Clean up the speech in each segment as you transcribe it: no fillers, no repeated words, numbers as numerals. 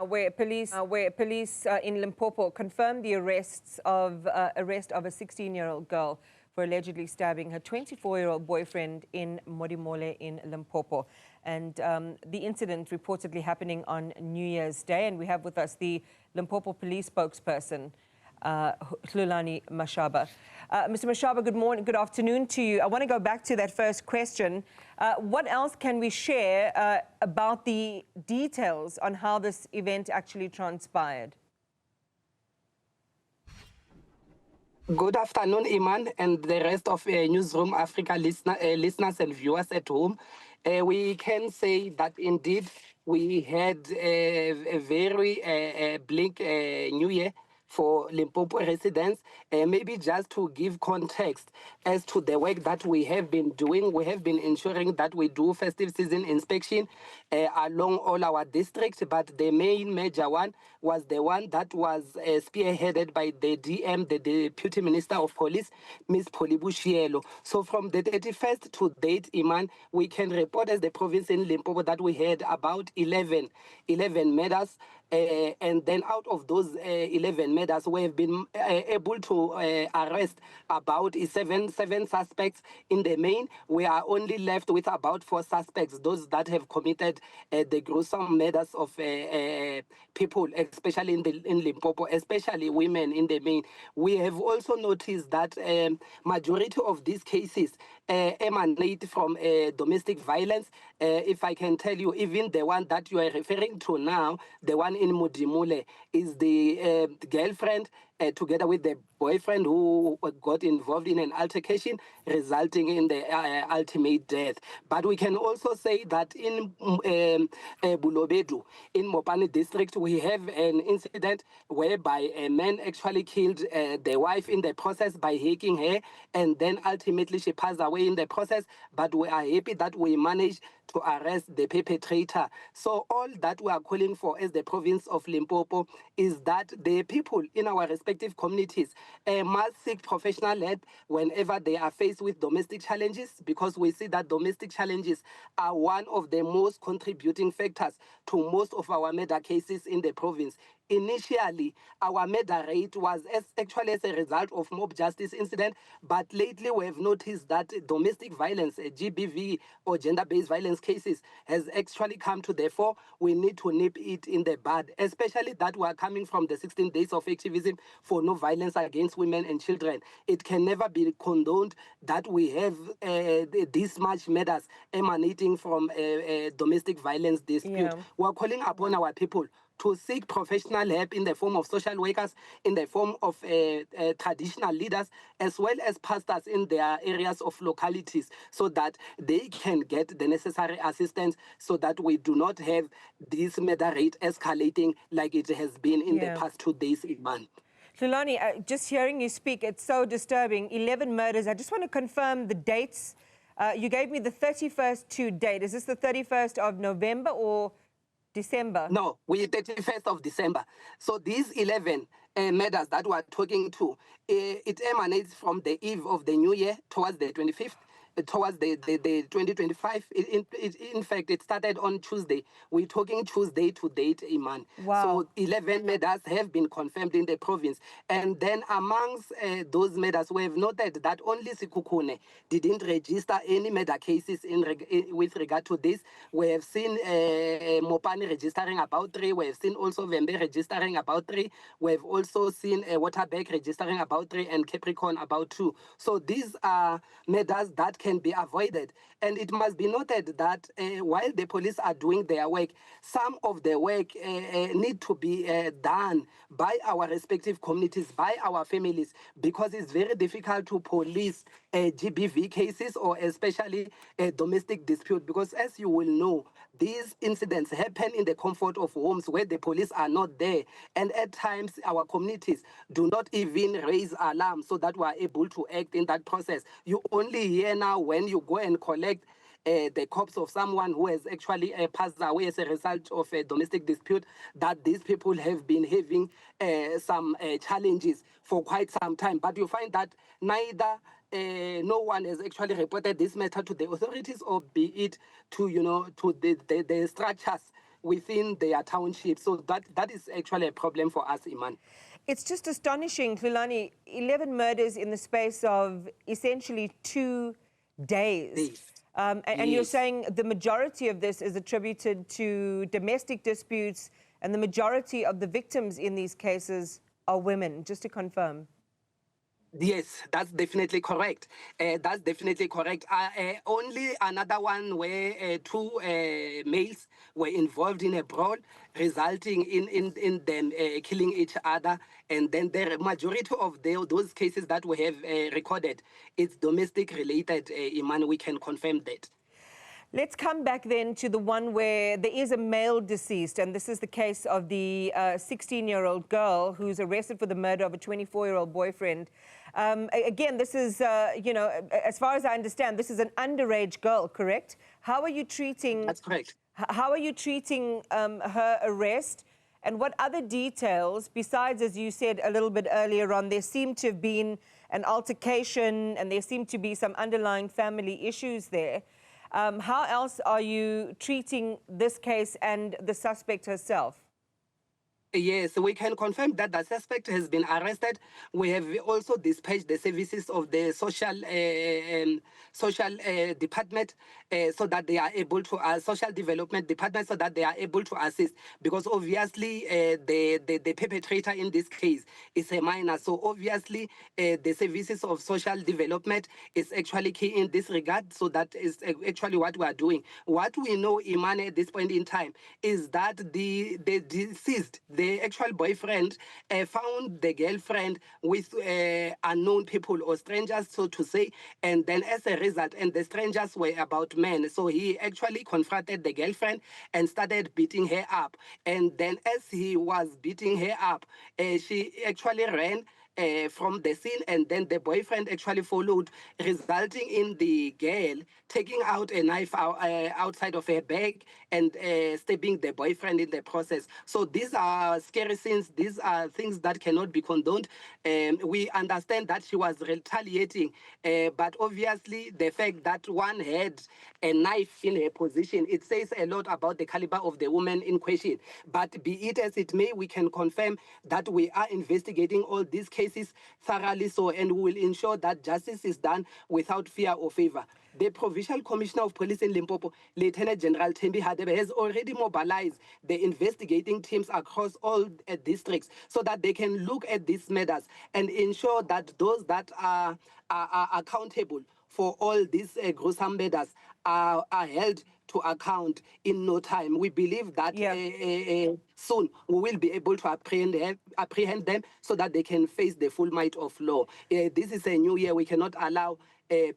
Where police in Limpopo confirmed the arrest of a 16-year-old girl for allegedly stabbing her 24-year-old boyfriend in Modimolle in Limpopo. And the incident reportedly happening on New Year's Day. And we have with us the Limpopo Police spokesperson, Hlulani Mashaba. Mr. Mashaba, good morning, good afternoon to you. I want to go back to that first question. What else can we share about the details on how this event actually transpired? Good afternoon, Iman, and the rest of Newzroom Afrika listeners and viewers at home. We can say that indeed we had a very bleak New Year for Limpopo residents. Maybe just to give context as to the work that we have been doing, we have been ensuring that we do festive season inspection along all our districts, but the main major one was the one that was spearheaded by the DM, the Deputy Minister of Police, Ms. Polibushielo. So from the 31st to date, Iman, we can report as the province in Limpopo that we had about 11 murders. And then out of those 11 murders, we have been able to arrest about seven suspects in the main. We are only left with about 4 suspects, those that have committed the gruesome murders of people, especially in Limpopo, especially women in the main. We have also noticed that majority of these cases emanate from domestic violence. If I can tell you, even the one that you are referring to now, the one in Modimolle, is the girlfriend together with the boyfriend who got involved in an altercation, resulting in the ultimate death. But we can also say that in Bulobedu, in Mopani district, we have an incident whereby a man actually killed the wife in the process by hacking her, and then ultimately she passed away in the process. But we are happy that we managed to arrest the perpetrator. So all that we are calling for as the province of Limpopo is that the people in our respective communities must seek professional help whenever they are faced with domestic challenges, because we see that domestic challenges are one of the most contributing factors to most of our murder cases in the province. Initially, our murder rate was actually as a result of mob justice incident, but lately we have noticed that domestic violence, GBV or gender-based violence cases, has actually come to the fore. We need to nip it in the bud, especially that we are coming from the 16 days of activism for no violence against women and children. It can never be condoned that we have this much murders emanating from domestic violence dispute. Yeah. We are calling upon our people to seek professional help in the form of social workers, in the form of traditional leaders, as well as pastors in their areas of localities, so that they can get the necessary assistance so that we do not have this murder rate escalating like it has been in the past 2 days, Iman. Hlulani, just hearing you speak, it's so disturbing. 11 murders. I just want to confirm the dates. You gave me the 31st to date. Is this the 31st of November or December? No, we're 31st of December. So these 11 murders that we're talking to, it emanates from the eve of the new year towards the 25th. Towards the 2025. In fact, it started on Tuesday. We're talking Tuesday to date, Iman. Wow. So 11 murders have been confirmed in the province. And then amongst those murders, we have noted that only Sikukune didn't register any murder cases with regard to this. We have seen Mopani registering about 3. We have seen also Vembe registering about 3. We have also seen Waterberg registering about 3 and Capricorn about 2. So these are murders that can be avoided. And it must be noted that while the police are doing their work, some of the work need to be done by our respective communities, by our families, because it's very difficult to police GBV cases or especially a domestic dispute, because as you will know, these incidents happen in the comfort of homes where the police are not there. And at times, our communities do not even raise alarm so that we are able to act in that process. You only hear now when you go and collect the corpse of someone who has actually passed away as a result of a domestic dispute, that these people have been having some challenges for quite some time. But you find that neither no one has actually reported this matter to the authorities, or be it to, to the structures within their township. So that is actually a problem for us, Iman. It's just astonishing, Hlulani, 11 murders in the space of essentially 2 days. And you're Yes. saying the majority of this is attributed to domestic disputes, and the majority of the victims in these cases are women, just to confirm. Yes, that's definitely correct. That's definitely correct. Only another one where 2 males were involved in a brawl, resulting in them killing each other. And then the majority of those cases that we have recorded, it's domestic related, Iman, we can confirm that. Let's come back then to the one where there is a male deceased, and this is the case of the 16-year-old girl who's arrested for the murder of a 24-year-old boyfriend. Again, this is, as far as I understand, this is an underage girl, correct? How are you treating... That's correct. How are you treating her arrest? And what other details, besides, as you said a little bit earlier on, there seemed to have been an altercation and there seemed to be some underlying family issues there. How else are you treating this case and the suspect herself? Yes, we can confirm that the suspect has been arrested. We have also dispatched the services of the social department so that they are able to social development department so that they are able to assist, because obviously the perpetrator in this case is a minor. So obviously the services of social development is actually key in this regard. So that is actually what we are doing. What we know, Iman, at this point in time is that the deceased, the actual boyfriend, found the girlfriend with unknown people or strangers, so to say, and then as a result, and the strangers were about men, so he actually confronted the girlfriend and started beating her up. And then as he was beating her up, she actually ran from the scene, and then the boyfriend actually followed, resulting in the girl taking out a knife outside of her bag and stabbing the boyfriend in the process. So these are scary scenes. These are things that cannot be condoned. We understand that she was retaliating, but obviously the fact that one had a knife in her position, it says a lot about the caliber of the woman in question. But be it as it may, we can confirm that we are investigating all these cases thoroughly, so, and we will ensure that justice is done without fear or favor. The Provincial Commissioner of Police in Limpopo, Lieutenant General Thembi Hadebe, has already mobilized the investigating teams across all districts so that they can look at these matters and ensure that those that are accountable for all these gruesome matters are held to account in no time. We believe that soon we will be able to apprehend them so that they can face the full might of law. This is a new year. We cannot allow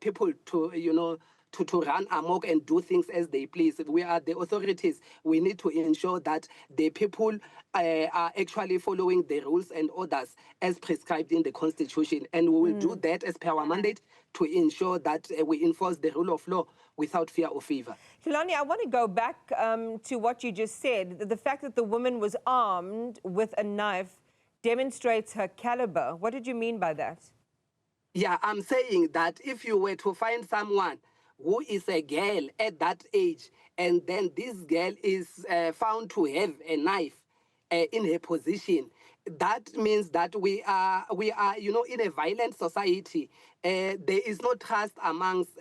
people to, to run amok and do things as they please. We are the authorities. We need to ensure that the people are actually following the rules and orders as prescribed in the Constitution. And we will do that as per our mandate to ensure that we enforce the rule of law without fear or favor. Hlulani, I want to go back to what you just said. The fact that the woman was armed with a knife demonstrates her caliber. What did you mean by that? Yeah, I'm saying that if you were to find someone who is a girl at that age, and then this girl is found to have a knife in her position, that means that we are, in a violent society. There is no trust amongst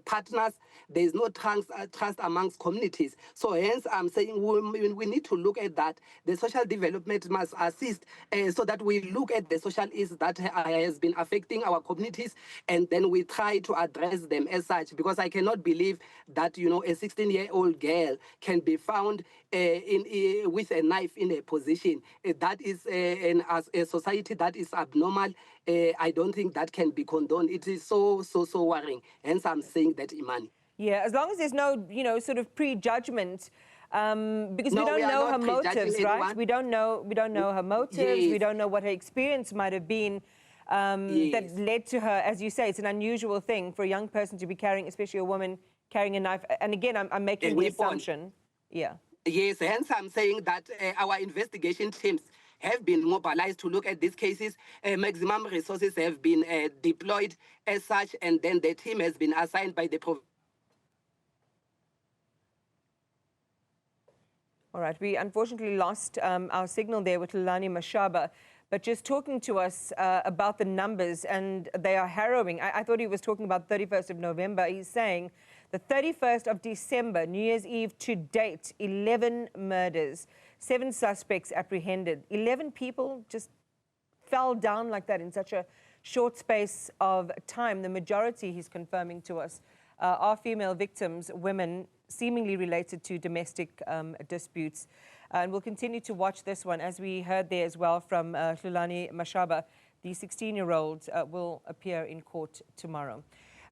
partners. There is no trust amongst communities. So hence, I'm saying we need to look at that. The social development must assist so that we look at the social ills that has been affecting our communities, and then we try to address them as such. Because I cannot believe that, a 16-year-old girl can be found with a knife in a position. That is as a society that is abnormal. I don't think that can be condoned. It is so worrying. Hence, I'm saying that, Iman. Yeah, as long as there's no, sort of prejudgment, because we don't know her motives, right? We don't know her motives. Yes. We don't know what her experience might have been that led to her. As you say, it's an unusual thing for a young person to be carrying, especially a woman carrying a knife. And again, I'm making the assumption. Yeah. Yes, hence I'm saying that our investigation teams have been mobilized to look at these cases. Maximum resources have been deployed as such, and then the team has been assigned by the All right, we unfortunately lost our signal there with Hlulani Mashaba, but just talking to us about the numbers, and they are harrowing. I thought he was talking about 31st of November. He's saying the 31st of December, New Year's Eve to date, 11 murders, 7 suspects apprehended. 11 people just fell down like that in such a short space of time. The majority, he's confirming to us, are female victims, women, seemingly related to domestic disputes. And we'll continue to watch this one. As we heard there as well from Hlulani Mashaba, the 16-year-old will appear in court tomorrow.